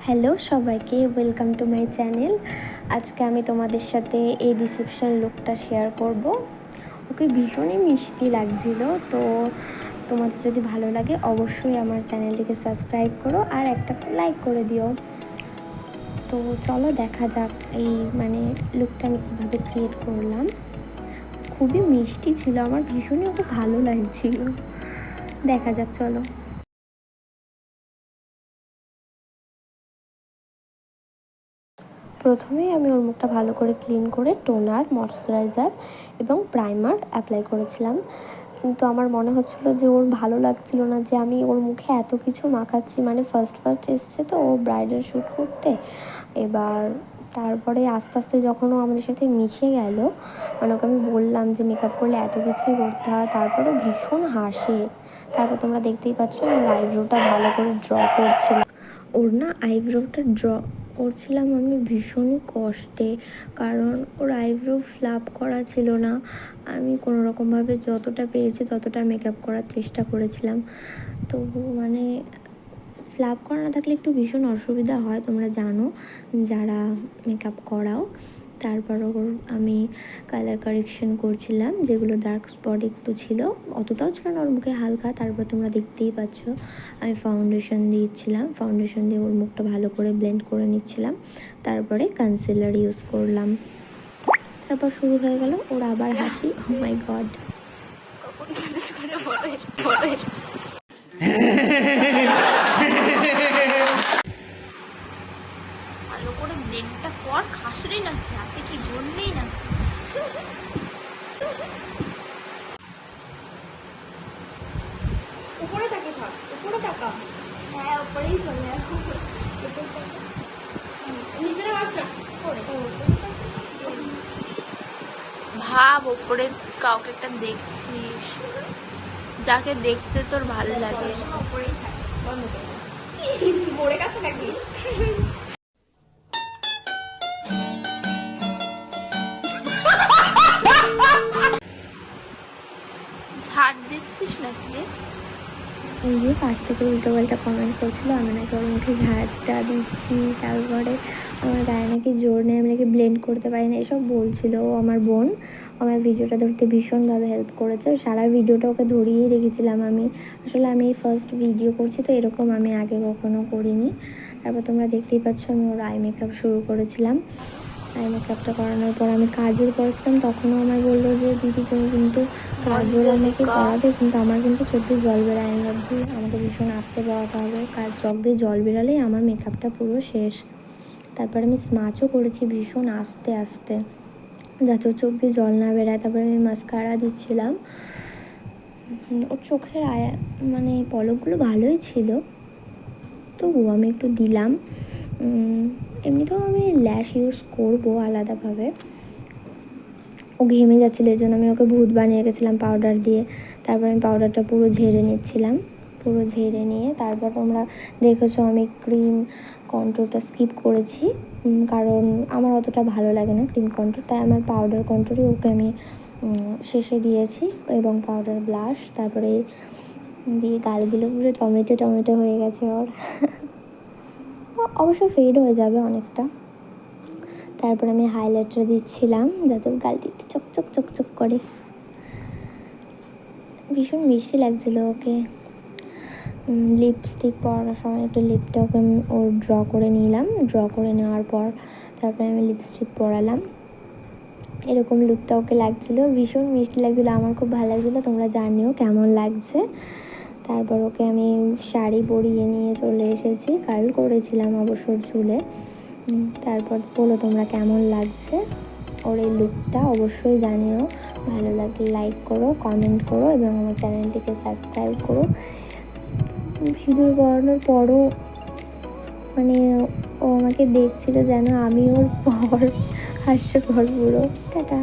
Hello সবাইকে, welcome to my channel. আজকে আমি তোমাদের সাথে এই রিসেপশন লুকটা শেয়ার করব। ওকে ভীষণই মিষ্টি লাগছিল। তো তোমাদের যদি ভালো লাগে অবশ্যই আমার চ্যানেলটিকে সাবস্ক্রাইব করো আর একটা লাইক করে দিও। তো চলো দেখা যাক এই লুকটা আমি কীভাবে ক্রিয়েট করলাম। খুবই মিষ্টি ছিল, আমার ভীষণই ওকে ভালো লাগছিল। দেখা যাক, চলো। প্রথমেই আমি ওর মুখটা ভালো করে ক্লিন করে টোনার, ময়শ্চারাইজার এবং প্রাইমার অ্যাপ্লাই করেছিলাম। কিন্তু আমার মনে হচ্ছিলো যে ওর ভালো লাগছিল না যে আমি ওর মুখে এত কিছু মাখাচ্ছি। ফার্স্ট এসছে তো ও ব্রাইডাল শ্যুট করতে। এবার তারপরে আস্তে আস্তে যখন ও আমাদের সাথে মিশে গেল, ওকে আমি বললাম যে মেকআপ করলে এত কিছুই করতে হয়, তারপরে ভীষণ হাসে। তারপর তোমরা দেখতেই পাচ্ছ আমার আইব্রোটা ভালো করে ড্র করছিলাম। ওর আইব্রোটা ড্র করছিলাম আমি ভীষণই কষ্টে, কারণ ওর আইব্রো ফ্লাপ করা ছিল না। আমি কোনো রকমভাবে যতটা পেরেছি ততটা মেকআপ করার চেষ্টা করেছিলাম। তবু ফ্লাপ করা না থাকলে একটু ভীষণ অসুবিধা হয়, তোমরা জানো যারা মেকআপ করাও। তারপর আমি কালার কারেকশন করছিলাম, যেগুলো ডার্ক স্পট একটু ছিল, অতটাও ছিল না ওর মুখে, হালকা। তারপর তোমরা দেখতেই পাচ্ছ আমি ফাউন্ডেশন দিয়েছিলাম, ফাউন্ডেশন দিয়ে ওর মুখটা ভালো করে ব্লেন্ড করে নিচ্ছিলাম। তারপরে কনসিলার ইউজ করলাম। তারপর শুরু হয়ে গেল ওর আবার হাসি। ও মাই গড! ভালো করে ব্লেন্ডটা কর, খাসরে নাকি হাতে কি জোর নেই নাকি? উপরে তাকে থাক, উপরে তাকা। হ্যাঁ, উপরেই চলে আসো। নিচে আসা ভাব ওপরে কাউকে একটা দেখছিস, যাকে দেখতে তোর ভালো লাগে। উপরেই থাক, বন্ধ করে পড়ে গেছে নাকি? ঝাড় দিচ্ছিস নাকি রে? এই যে পাশ থেকে উল্টোপাল্টা কমেন্ট করছিল আমি নাকি ওর মুখে ঝাড়টা দিচ্ছি, তারপরে আমার গায়ে নাকি জোর নেই, আমি নাকি ব্লেন্ড করতে পারি না, এসব বলছিল। ও আমার বোন আমার ভিডিওটা ধরতে ভীষণভাবে হেল্প করেছে। সারা ভিডিওটা ওকে ধরিয়েই রেখেছিলাম আমি। আসলে আমি ফার্স্ট ভিডিও করছি, তো এরকম আমি আগে কখনো করিনি। তারপর তোমরা দেখতেই পাচ্ছ আমি ওর আই মেকআপ শুরু করেছিলাম। আই মেকআপটা করানোর পর আমি কাজল করেছিলাম। তখনও আমায় বললো যে দিদি তুমি কিন্তু কাজল আমাকে করাবে, কিন্তু আমার কিন্তু চোখ দিয়ে জল বেরোয়। আমি ভাবছি আমাকে ভীষণ আস্তে করাতে হবে, চোখ দিয়ে জল বেরোলেই আমার মেকআপটা পুরো শেষ। তারপর আমি স্মাচও করেছি ভীষণ আস্তে আস্তে, যাতে চোখ দিয়ে জল না বেরোয়। তারপরে আমি মাস্কারা দিচ্ছিলাম। ওর চোখের পলকগুলো ভালোই ছিল, তবুও আমি একটু দিলাম। এমনিতেও আমি ল্যাশ ইউজ করবো আলাদাভাবে। ও ঘেমে যাচ্ছিলো, এই জন্য আমি ওকে ভূত বানিয়ে রেখেছিলাম পাউডার দিয়ে। তারপর আমি পাউডারটা পুরো ঝেড়ে নিচ্ছিলাম। পুরো ঝেড়ে নিয়ে তারপর তোমরা দেখেছো আমি ক্রিম কন্ট্রোলটা স্কিপ করেছি, কারণ আমার অতটা ভালো লাগে না ক্রিম কন্ট্রোল, তাই আমার পাউডার কন্ট্রোলই ওকে আমি শেষে দিয়েছি, এবং পাউডার ব্লাশ। তারপরে দিয়ে গালগুলো পুরো টমেটো টমেটো হয়ে গেছে ওর। অবশ্য ফেড হয়ে যাবে অনেকটা। তারপর আমি হাইলাইটার দিচ্ছিলাম যাতে গালটি একটু চকচক চকচক করে। ভীষণ মিষ্টি লাগছিল ওকে। লিপস্টিক পরানোর সময় একটু লিপটা ওকে ওর ড্র করে নিলাম। ড্র করে নেওয়ার পর তারপরে আমি লিপস্টিক পরালাম। এরকম লুকটা ওকে লাগছিলো, ভীষণ মিষ্টি লাগছিলো, আমার খুব ভালো লাগছিলো। তোমরা জানিও কেমন লাগছে। তারপর ওকে আমি শাড়ি পরিয়ে নিয়ে চলে এসেছি, কার্ল করেছিলাম অবশ্য চুলে। তারপর বলো তোমরা কেমন লাগছে ওর এই লুকটা, অবশ্যই জানিও। ভালো লাগলে লাইক করো, কমেন্ট করো এবং আমার চ্যানেলটিকে সাবস্ক্রাইব করো। সিঁদুর পরানোর পরও ও আমাকে দেখছিল যেন আমি ওর পর। হাস্যকর পুরো। টাটা।